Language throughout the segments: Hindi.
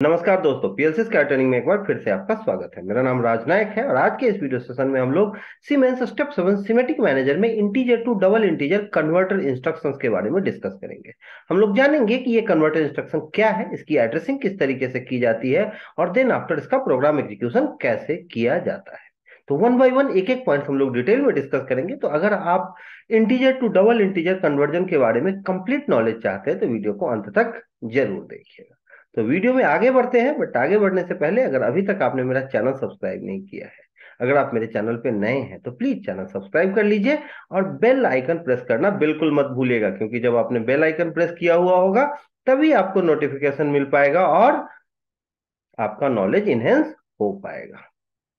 नमस्कार दोस्तों, पीएलसी स्कैटरिंग में एक बार फिर से आपका स्वागत है। मेरा नाम राज नायक है और आज के इस वीडियो सेशन में हम लोग सीमेंस स्टेप 7 सिमेटिक मैनेजर में integer to double integer converter instructions के बारे में डिस्कस करेंगे। हम लोग जानेंगे कि ये कन्वर्टर इंस्ट्रक्शन क्या है, इसकी एड्रेसिंग किस तरीके से की जाती है और देन आफ्टर इसका प्रोग्राम एग्जीक्यूशन कैसे किया जाता है। तो वन बाय वन एक एक पॉइंट हम लोग डिटेल में डिस्कस करेंगे। तो अगर आप integer to double integer conversion के बारे में कंप्लीट नॉलेज चाहते हैं तो वीडियो को अंत तक जरूर देखिएगा। तो वीडियो में आगे बढ़ते हैं, बट आगे बढ़ने से पहले अगर अभी तक आपने मेरा चैनल सब्सक्राइब नहीं किया है, अगर आप मेरे चैनल पे नए हैं तो प्लीज चैनल सब्सक्राइब कर लीजिए और बेल आइकन प्रेस करना बिल्कुल मत भूलिएगा, क्योंकि जब आपने बेल आइकन प्रेस किया हुआ होगा तभी आपको नोटिफिकेशन मिल पाएगा और आपका नॉलेज इनहेंस हो पाएगा।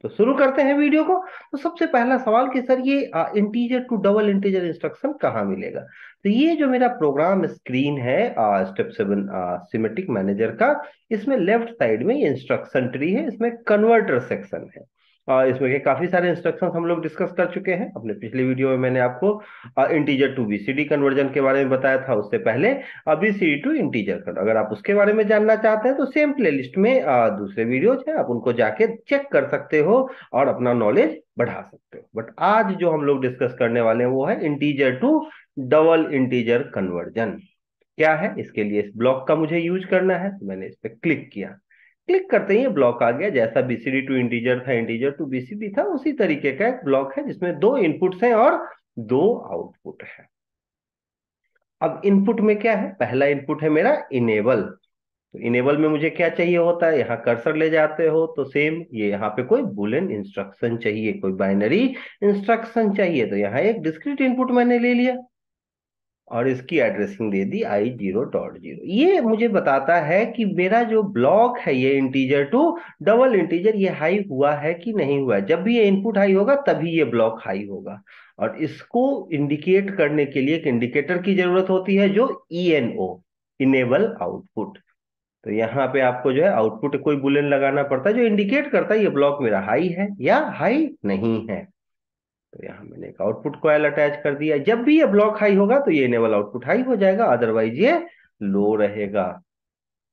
तो शुरू करते हैं वीडियो को। तो सबसे पहला सवाल कि सर ये integer to double integer instruction कहाँ मिलेगा। तो ये जो मेरा प्रोग्राम स्क्रीन है स्टेप 7 सिमेटिक मैनेजर का, इसमें लेफ्ट साइड में ये इंस्ट्रक्शन ट्री है, इसमें कन्वर्टर सेक्शन है। इसमें के काफी सारे इंस्ट्रक्शंस हम लोग डिस्कस कर चुके हैं। अपने पिछले वीडियो में मैंने आपको इंटीजर टू बीसीडी कन्वर्जन के बारे में बताया था, उससे पहले बीसीडी टू इंटीजर कर। अगर आप उसके बारे में जानना चाहते हैं तो सेम प्लेलिस्ट में दूसरे वीडियोज हैं, आप उनको जाके चेक कर सकते हो और अपना नॉलेज बढ़ा सकते हो। बट आज जो हम लोग डिस्कस करने वाले हैं वो है integer to double integer conversion. क्या है, इसके लिए इस ब्लॉक का मुझे यूज करना है, तो मैंने इस पर क्लिक किया। क्लिक करते ही ये ब्लॉक आ गया। जैसा बीसीडी टू इंटीजर था, इंटीजर टू बीसीडी था, उसी तरीके का एक ब्लॉक है जिसमें दो इनपुट्स हैं और दो आउटपुट है। अब इनपुट में क्या है, पहला इनपुट है मेरा इनेबल। तो इनेबल में मुझे क्या चाहिए होता है, यहाँ कर्सर ले जाते हो तो सेम ये यहाँ पे कोई बुलियन इंस्ट्रक्शन चाहिए, कोई बाइनरी इंस्ट्रक्शन चाहिए। तो यहाँ एक डिस्क्रीट इनपुट मैंने ले लिया और इसकी एड्रेसिंग दे दी i0.0। ये मुझे बताता है कि मेरा जो ब्लॉक है ये इंटीजर टू डबल इंटीजर ये हाई हुआ है कि नहीं हुआ है। जब भी ये इनपुट हाई होगा तभी ये ब्लॉक हाई होगा। और इसको इंडिकेट करने के लिए एक इंडिकेटर की जरूरत होती है, जो ENO, इनेबल आउटपुट। तो यहाँ पे आपको जो है आउटपुट कोई बुलियन लगाना पड़ता है जो इंडिकेट करता है ये ब्लॉक मेरा हाई है या हाई नहीं है। तो यहाँ मैंने एक आउटपुट कॉइल अटैच कर दिया। जब भी ये ब्लॉक हाई होगा तो ये इनेबल आउटपुट हाई हो जाएगा, अदरवाइज ये लो रहेगा।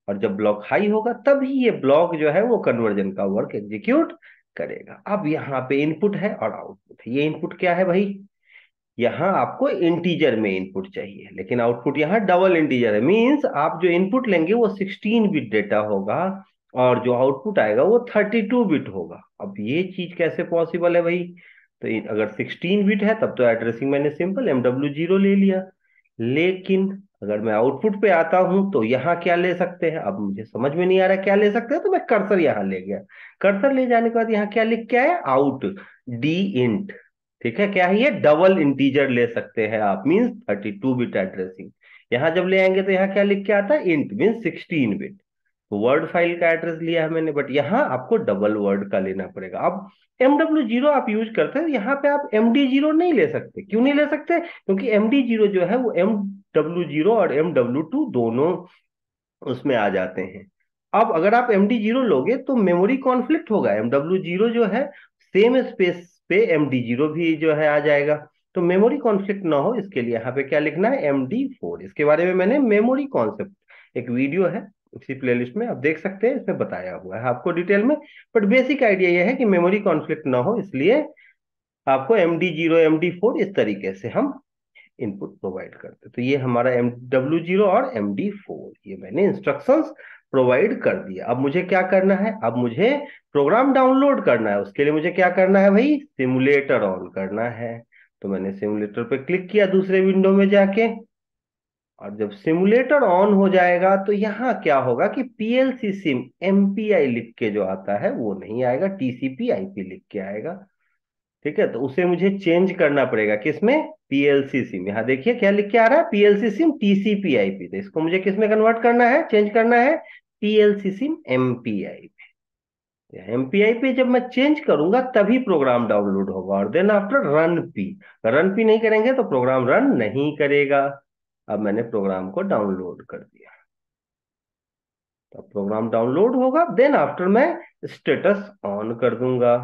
और जब ब्लॉक हाई होगा तभी ये ब्लॉक जो है वो कन्वर्जन का वर्क एग्जीक्यूट करेगा। अब यहाँ पे इनपुट है और आउटपुट है। ये इनपुट क्या है भाई, यहाँ आपको इंटीजर में इनपुट चाहिए, लेकिन आउटपुट यहाँ डबल इंटीजर है। मींस आप जो इनपुट लेंगे वो 16 बिट डेटा होगा और जो आउटपुट आएगा वो 32 बिट होगा। अब ये चीज कैसे पॉसिबल है भाई। तो अगर 16 बिट है तब तो एड्रेसिंग मैंने सिंपल MW0 ले लिया, लेकिन अगर मैं आउटपुट पे आता हूं तो यहाँ क्या ले सकते हैं, अब मुझे समझ में नहीं आ रहा क्या ले सकते हैं। तो मैं कर्सर यहाँ ले गया। कर्सर ले जाने के बाद यहाँ क्या लिख के आया, आउट डी इंट। ठीक है, क्या है ये, डबल इंटीजर ले सकते हैं आप, मींस 32 बिट एड्रेसिंग। यहां जब ले आएंगे तो यहाँ क्या लिख के आता है, int means 16 bit. Word file का एड्रेस लिया है मैंने, बट यहाँ आपको डबल वर्ड का लेना पड़ेगा। अब MW0 आप यूज करते हैं, यहाँ पे आप MD0 नहीं ले सकते। क्यों नहीं ले सकते, क्योंकि MD0 जो है वो MW0 और MW2 दोनों उसमें आ जाते हैं। अब अगर आप MD0 लोगे तो मेमोरी कॉन्फ्लिक्ट होगा। MW0 जो है सेम स्पेस पे MD0 भी जो है आ जाएगा। तो मेमोरी कॉन्फ्लिक्ट ना हो इसके लिए यहाँ पे क्या लिखना है, MD4। इसके बारे में मैंने मेमोरी कॉन्सेप्ट एक वीडियो है इसी प्लेलिस्ट में, आप देख सकते हैं, इसमें बताया हुआ है आपको डिटेल में। बट बेसिक आइडिया यह है कि मेमोरी कॉन्फ्लिक्ट ना हो, इसलिए आपको MD0 MD4 इस तरीके से हम इनपुट प्रोवाइड करते। तो ये हमारा MW0 और MD4, ये मैंने इंस्ट्रक्शंस प्रोवाइड कर दिया। अब मुझे क्या करना है, अब मुझे प्रोग्राम डाउनलोड करना है। उसके लिए मुझे क्या करना है भाई, सिमुलेटर ऑन करना है। तो मैंने सिमुलेटर पे क्लिक किया दूसरे विंडो में जाके, और जब सिमुलेटर ऑन हो जाएगा तो यहाँ क्या होगा कि PLC सिम MPI लिख के जो आता है वो नहीं आएगा, TCP/IP लिख के आएगा। ठीक है, तो उसे मुझे चेंज करना पड़ेगा किसमें, PLC सिम। यहाँ देखिए क्या लिख के आ रहा है, PLC सिम TCP/IP। तो इसको मुझे किसमें कन्वर्ट करना है, चेंज करना है PLC सिम MPI पे। MPI पे जब मैं चेंज करूंगा तभी प्रोग्राम डाउनलोड होगा और then after run P. Run P नहीं करेंगे तो प्रोग्राम रन नहीं करेगा। अब मैंने प्रोग्राम को डाउनलोड कर दिया, तो प्रोग्राम डाउनलोड होगा, देन आफ्टर मैं स्टेटस ऑन कर दूंगा।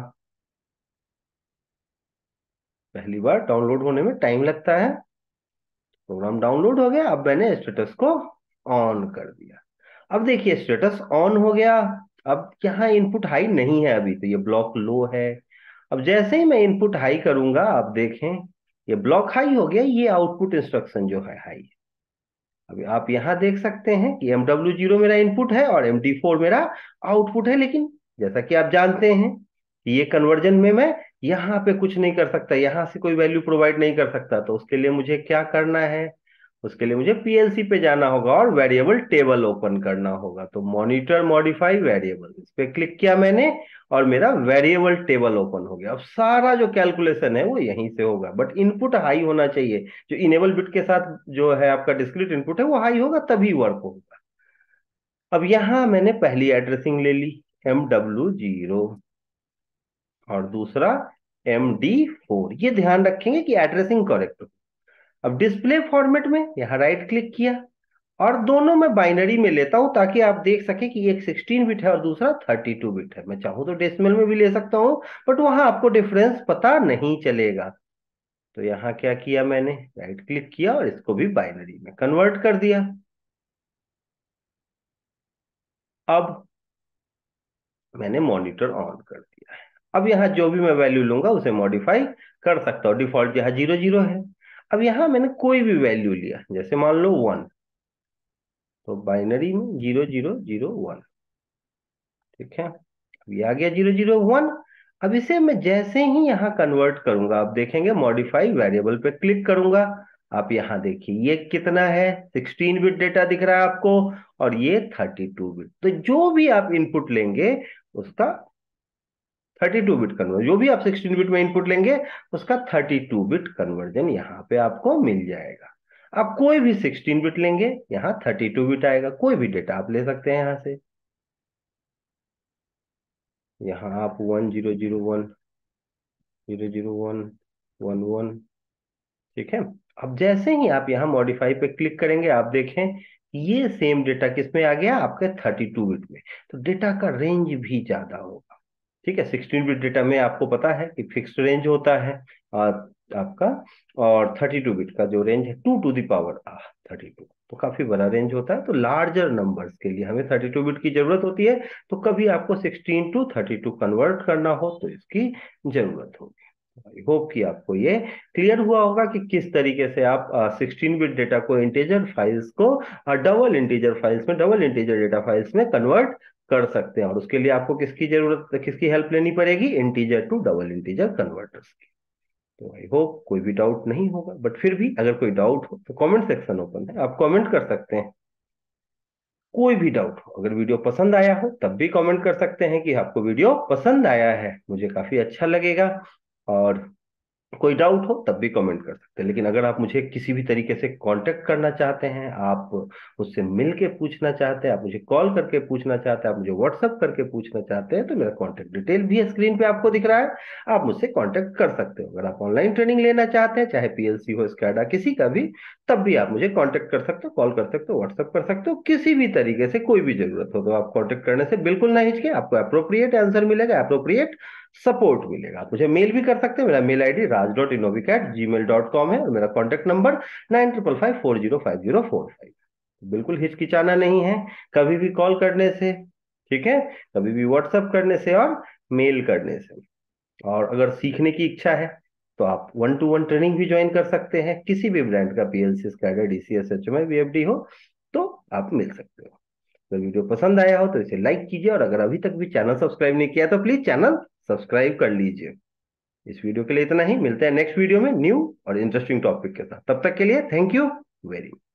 पहली बार डाउनलोड होने में टाइम लगता है। प्रोग्राम डाउनलोड हो गया, अब मैंने स्टेटस को ऑन कर दिया। अब देखिए स्टेटस ऑन हो गया। अब यहाँ इनपुट हाई नहीं है, अभी तो ये ब्लॉक लो है। अब जैसे ही मैं इनपुट हाई करूंगा, आप देखें ये ब्लॉक हाई हो गया, ये आउटपुट इंस्ट्रक्शन जो है हाई। अभी आप यहाँ देख सकते हैं कि MW0 मेरा इनपुट है और MD4 मेरा आउटपुट है, लेकिन जैसा कि आप जानते हैं कि ये कन्वर्जन में मैं यहाँ पे कुछ नहीं कर सकता, यहाँ से कोई वैल्यू प्रोवाइड नहीं कर सकता। तो उसके लिए मुझे क्या करना है, उसके लिए मुझे PLC पे जाना होगा और वेरिएबल टेबल ओपन करना होगा। तो मॉनिटर मॉडिफाई वेरिएबल, इस पे क्लिक किया मैंने और मेरा वेरिएबल टेबल ओपन हो गया। अब सारा जो कैलकुलेशन है वो यहीं से होगा, बट इनपुट हाई होना चाहिए। जो इनेबल बिट के साथ जो है आपका डिस्क्रीट इनपुट है वो हाई होगा, तभी वर्क होगा। अब यहां मैंने पहली एड्रेसिंग ले ली MW0 और दूसरा MD4। ये ध्यान रखेंगे कि एड्रेसिंग करेक्ट हो। अब डिस्प्ले फॉर्मेट में यहाँ राइट क्लिक किया और दोनों में बाइनरी में लेता हूं, ताकि आप देख सके कि एक 16 बिट है और दूसरा 32 बिट है। मैं चाहूं तो डेसिमल में भी ले सकता हूं, बट वहां आपको डिफरेंस पता नहीं चलेगा। तो यहाँ क्या किया मैंने, राइट क्लिक किया और इसको भी बाइनरी में कन्वर्ट कर दिया। अब मैंने मॉनिटर ऑन कर दिया है। अब यहाँ जो भी मैं वैल्यू लूंगा उसे मॉडिफाई कर सकता हूँ। डिफॉल्ट यहाँ 00 है। अब यहाँ मैंने कोई भी वैल्यू लिया, जैसे मान लो 1, तो बाइनरी में 0001। ठीक है, अब ये आ गया 001। अब इसे मैं जैसे ही यहाँ कन्वर्ट करूंगा, आप देखेंगे मॉडिफाई वेरिएबल पे क्लिक करूंगा। आप यहाँ देखिए ये कितना है, 16 बिट डेटा दिख रहा है आपको, और ये 32 बिट। तो जो भी आप इनपुट लेंगे उसका 32 बिट कन्वर्जन, जो भी आप 16 बिट में इनपुट लेंगे उसका 32 बिट कन्वर्जन यहाँ पे आपको मिल जाएगा। आप कोई भी 16 बिट लेंगे, यहाँ 32 बिट आएगा। कोई भी डेटा आप ले सकते हैं यहाँ से। यहाँ आप 1001, 001, 11, ठीक है। अब जैसे ही आप यहाँ मॉडिफाई पे क्लिक करेंगे, आप देखें ये सेम डेटा किस में आ गया, आपके 32 बिट में। तो डेटा का रेंज भी ज्यादा होगा। ठीक है, 16 बिट डेटा में आपको पता है कि फिक्स्ड रेंज होता है और आपका, और 32 बिट का जो रेंज है 2 टू द पावर 32, तो काफी बड़ा रेंज होता है। तो लार्जर नंबर्स के लिए हमें 32 बिट की जरूरत होती है। तो कभी आपको 16 to 32 कन्वर्ट करना हो तो इसकी जरूरत होगी। आई होप कि आपको ये क्लियर हुआ होगा कि किस तरीके से आप 16 बिट डेटा को इंटीजर फाइल्स को डबल इंटीजर फाइल्स में, डबल इंटीजर डेटा फाइल्स में कन्वर्ट कर सकते हैं। और उसके लिए आपको किसकी जरूरत, किसकी हेल्प लेनी पड़ेगी, integer to double integer converters की। तो आई होप कोई भी डाउट नहीं होगा, बट फिर भी अगर कोई डाउट हो तो कमेंट सेक्शन ओपन है, आप कमेंट कर सकते हैं। कोई भी डाउट हो, अगर वीडियो पसंद आया हो तब भी कमेंट कर सकते हैं कि आपको वीडियो पसंद आया है, मुझे काफी अच्छा लगेगा। और कोई डाउट हो तब भी कमेंट कर सकते हैं। लेकिन अगर आप मुझे किसी भी तरीके से कांटेक्ट करना चाहते हैं, आप मुझसे मिल के पूछना चाहते हैं, आप मुझे कॉल करके पूछना चाहते हैं, आप मुझे व्हाट्सअप करके पूछना चाहते हैं, तो मेरा कांटेक्ट डिटेल भी स्क्रीन पे आपको दिख रहा है। आप मुझसे कांटेक्ट कर सकते हो। अगर आप ऑनलाइन ट्रेनिंग लेना चाहते हैं, चाहे PLC हो, स्कैडा, किसी का भी, तब भी आप मुझे कांटेक्ट कर सकते हो, कॉल कर सकते हो, व्हाट्सअप कर सकते हो। किसी भी तरीके से कोई भी जरूरत हो तो आप कांटेक्ट करने से बिल्कुल ना हिचके, आपको अप्रोप्रिएट आंसर मिलेगा, अप्रोप्रिएट सपोर्ट मिलेगा। आप मुझे मेल भी कर सकते हैं। मेरा मेल ID raj.innovic@gmail.com है और मेरा कॉन्टेक्ट नंबर 9555405045। बिल्कुल हिचकिचाना नहीं है कभी भी कॉल करने से, ठीक है, कभी भी व्हाट्सएप करने से और मेल करने से। और अगर सीखने की इच्छा है तो आप 1-to-1 ट्रेनिंग भी ज्वाइन कर सकते हैं। किसी भी ब्रांड का PLC, SCADA, DCS, HMI, VFD हो तो आप मिल सकते हो। तो वीडियो पसंद आया हो तो इसे लाइक कीजिए, और अगर अभी तक भी चैनल सब्सक्राइब नहीं किया तो प्लीज चैनल सब्सक्राइब कर लीजिए। इस वीडियो के लिए इतना ही, मिलते हैं नेक्स्ट वीडियो में न्यू और इंटरेस्टिंग टॉपिक के साथ। तब तक के लिए थैंक यू वेरी मच।